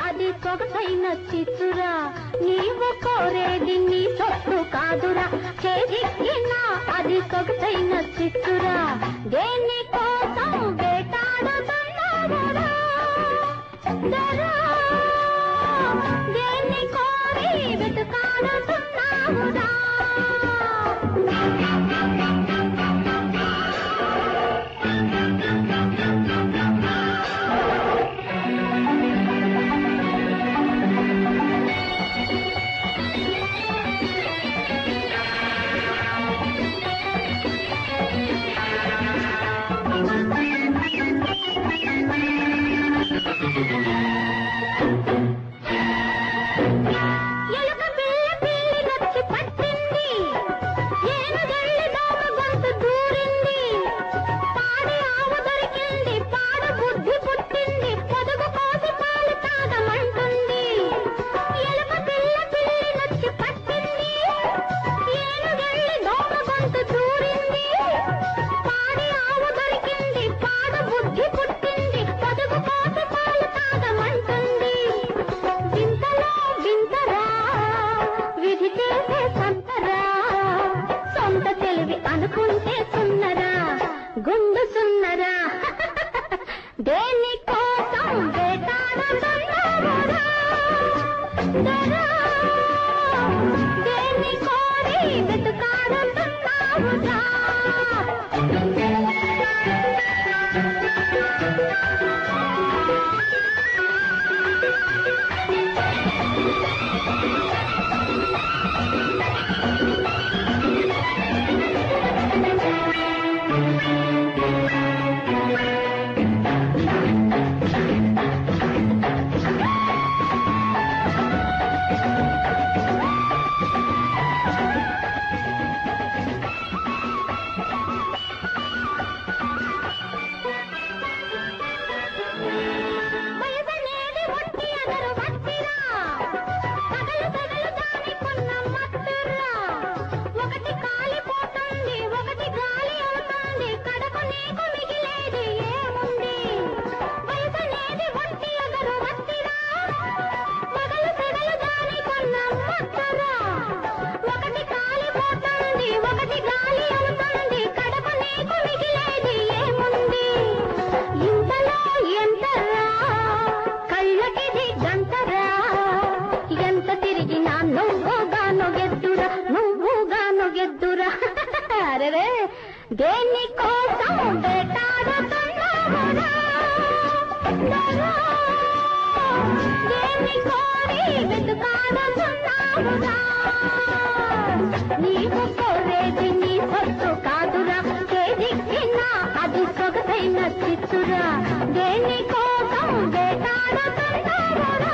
అది సొగసైన చిచ్చురా నీవు కోరేది నీ సొత్తు కాదురా చేజిక్కినా అది సొగసైన చిచ్చురా దేని కోసం వేటాడుతున్నావురా దేన్ని కోరి వెతుకాడుతున్నావురా అనుకుంటే సున్నరా గుండు సున్నరా దేని కోసం వేటాడుతున్నావురా దేని కోరి వెతుకాడుతున్నావురా దేని కోసం వేటాడుతున్నావురా దేని కోరి వెతుకాడుతున్నావురా నీవు కోరేది నీ సొత్తు కాదురా చేజిక్కినా అది సొగసైన చిచ్చురా దేని కోసం వేటాడుతున్నావురా